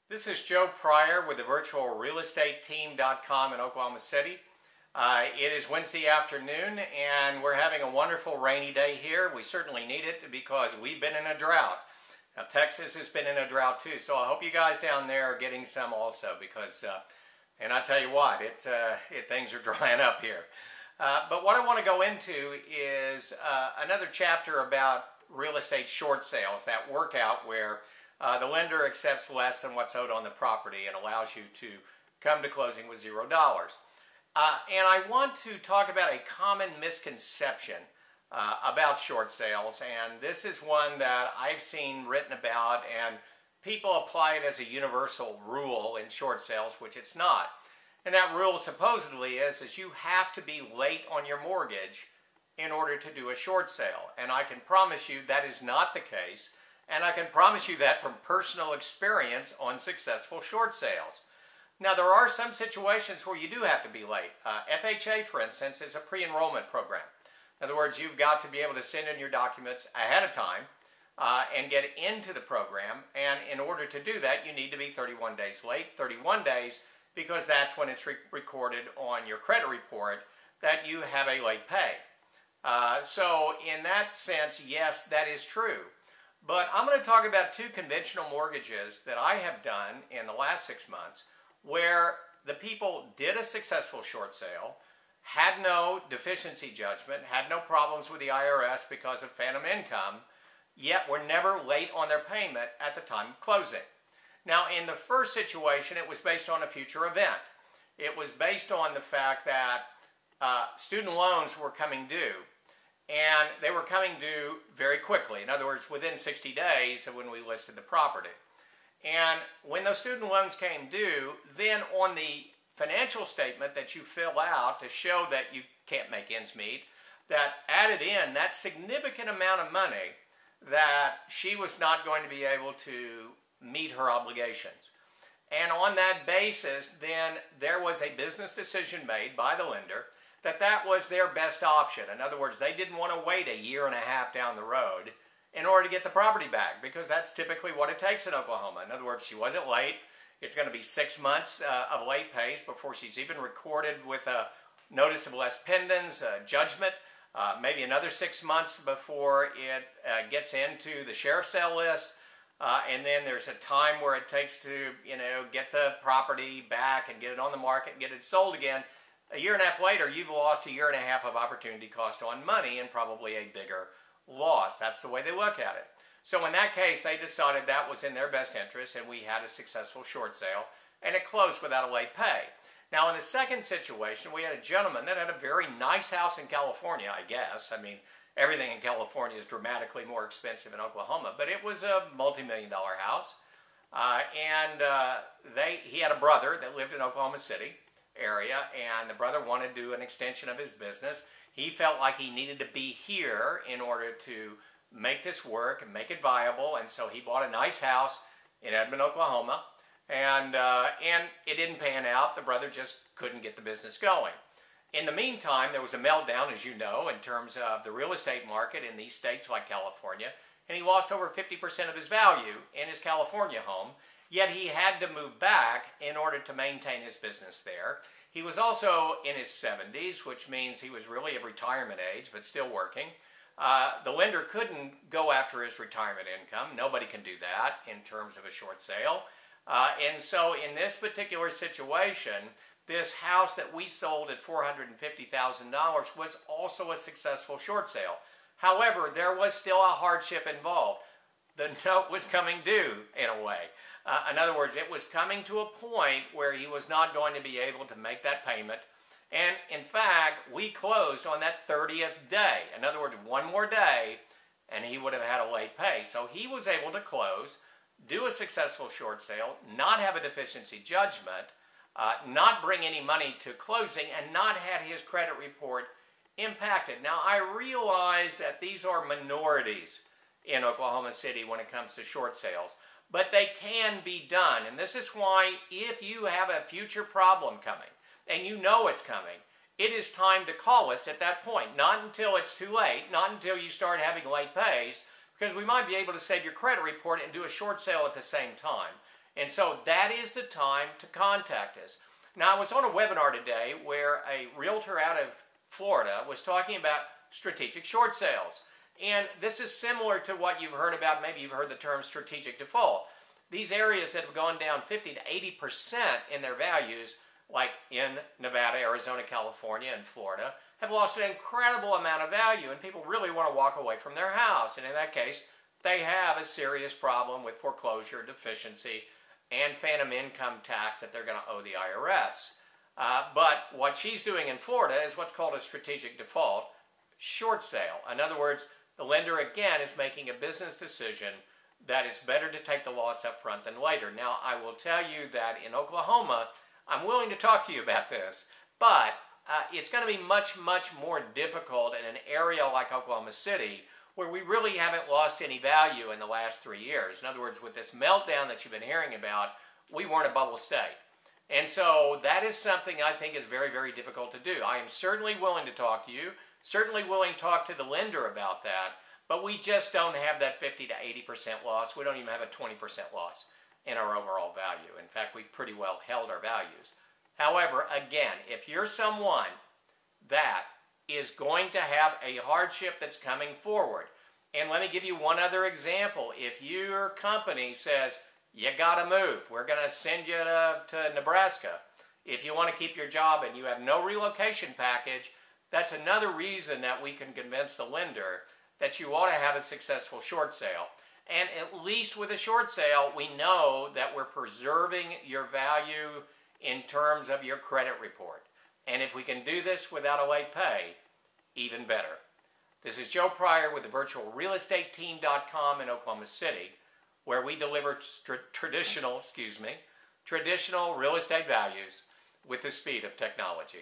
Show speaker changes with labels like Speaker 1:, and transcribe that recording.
Speaker 1: This is Joe Pryor with the virtualrealestateteam.com in Oklahoma City. It is Wednesday afternoon and we're having a wonderful rainy day here. We certainly need it because we've been in a drought. Now Texas has been in a drought too, so I hope you guys down there are getting some also because, and I tell you what, things are drying up here. But what I want to go into is another chapter about real estate short sales, that workout where the lender accepts less than what's owed on the property and allows you to come to closing with $0. And I want to talk about a common misconception about short sales, and this is one that I've seen written about, and people apply it as a universal rule in short sales, which it's not. And that rule supposedly is you have to be late on your mortgage in order to do a short sale. And I can promise you that is not the case. And I can promise you that from personal experience on successful short sales. Now, there are some situations where you do have to be late. FHA, for instance, is a pre-enrollment program. In other words, you've got to be able to send in your documents ahead of time and get into the program. And in order to do that, you need to be 31 days late. 31 days because that's when it's recorded on your credit report that you have a late pay. So in that sense, yes, that is true. But I'm going to talk about two conventional mortgages that I have done in the last 6 months where the people did a successful short sale, had no deficiency judgment, had no problems with the IRS because of phantom income, yet were never late on their payment at the time of closing. Now, in the first situation, it was based on a future event. It was based on the fact that student loans were coming due. And they were coming due very quickly. In other words, within 60 days of when we listed the property. And when those student loans came due, then on the financial statement that you fill out to show that you can't make ends meet, that added in that significant amount of money that she was not going to be able to meet her obligations. And on that basis, then there was a business decision made by the lender that was their best option. In other words, they didn't want to wait a year and a half down the road in order to get the property back, because that's typically what it takes in Oklahoma. In other words, she wasn't late. It's going to be 6 months of late pays before she's even recorded with a notice of les pendens, judgment, maybe another 6 months before it gets into the sheriff's sale list, and then there's a time where it takes to, get the property back and get it on the market and get it sold again. A year and a half later, you've lost a year and a half of opportunity cost on money and probably a bigger loss. That's the way they look at it. So in that case, they decided that was in their best interest, and we had a successful short sale, and it closed without a late pay. Now, in the second situation, we had a gentleman that had a very nice house in California, I guess. I mean, everything in California is dramatically more expensive in Oklahoma, but it was a multi-million-dollar house. He had a brother that lived in Oklahoma City area, and the brother wanted to do an extension of his business. He felt like he needed to be here in order to make this work and make it viable, and so he bought a nice house in Edmond, Oklahoma, and it didn't pan out. The brother just couldn't get the business going. In the meantime, there was a meltdown, as you know, in terms of the real estate market in these states like California, and he lost over 50% of his value in his California home. Yet he had to move back in order to maintain his business there. He was also in his 70s, which means he was really of retirement age, but still working. The lender couldn't go after his retirement income. Nobody can do that in terms of a short sale. And so in this particular situation, this house that we sold at $450,000 was also a successful short sale. However, there was still a hardship involved. The note was coming due in a way. In other words, it was coming to a point where he was not going to be able to make that payment. And in fact, we closed on that 30th day. In other words, one more day, and he would have had a late pay. So he was able to close, do a successful short sale, not have a deficiency judgment, not bring any money to closing, and not have his credit report impacted. Now, I realize that these are minorities in Oklahoma City when it comes to short sales. But they can be done, and this is why if you have a future problem coming, and you know it's coming, it is time to call us at that point. Not until it's too late, not until you start having late pays, because we might be able to save your credit report and do a short sale at the same time. And so that is the time to contact us. Now, I was on a webinar today where a realtor out of Florida was talking about strategic short sales. And this is similar to what you've heard about. Maybe you've heard the term strategic default. These areas that have gone down 50 to 80% in their values, like in Nevada, Arizona, California, and Florida, have lost an incredible amount of value, and people really want to walk away from their house. And in that case, they have a serious problem with foreclosure, deficiency, and phantom income tax that they're going to owe the IRS. But what she's doing in Florida is what's called a strategic default short sale. In other words, the lender again is making a business decision that it's better to take the loss up front than later. Now, I will tell you that in Oklahoma, I'm willing to talk to you about this, but it's going to be much, much more difficult in an area like Oklahoma City, where we really haven't lost any value in the last 3 years. In other words, with this meltdown that you've been hearing about, we weren't a bubble state. And so that is something I think is very, very difficult to do. I am certainly willing to talk to you, certainly willing to talk to the lender about that, but we just don't have that 50 to 80% loss. We don't even have a 20% loss in our overall value. In fact, we pretty well held our values. However, again, if you're someone that is going to have a hardship that's coming forward, and let me give you one other example. If your company says, you got to move, we're going to send you to Nebraska. If you want to keep your job and you have no relocation package, that's another reason that we can convince the lender that you ought to have a successful short sale. And at least with a short sale, we know that we're preserving your value in terms of your credit report. And if we can do this without a late pay, even better. This is Joe Pryor with the virtualrealestateteam.com in Oklahoma City, where we deliver traditional real estate values with the speed of technology.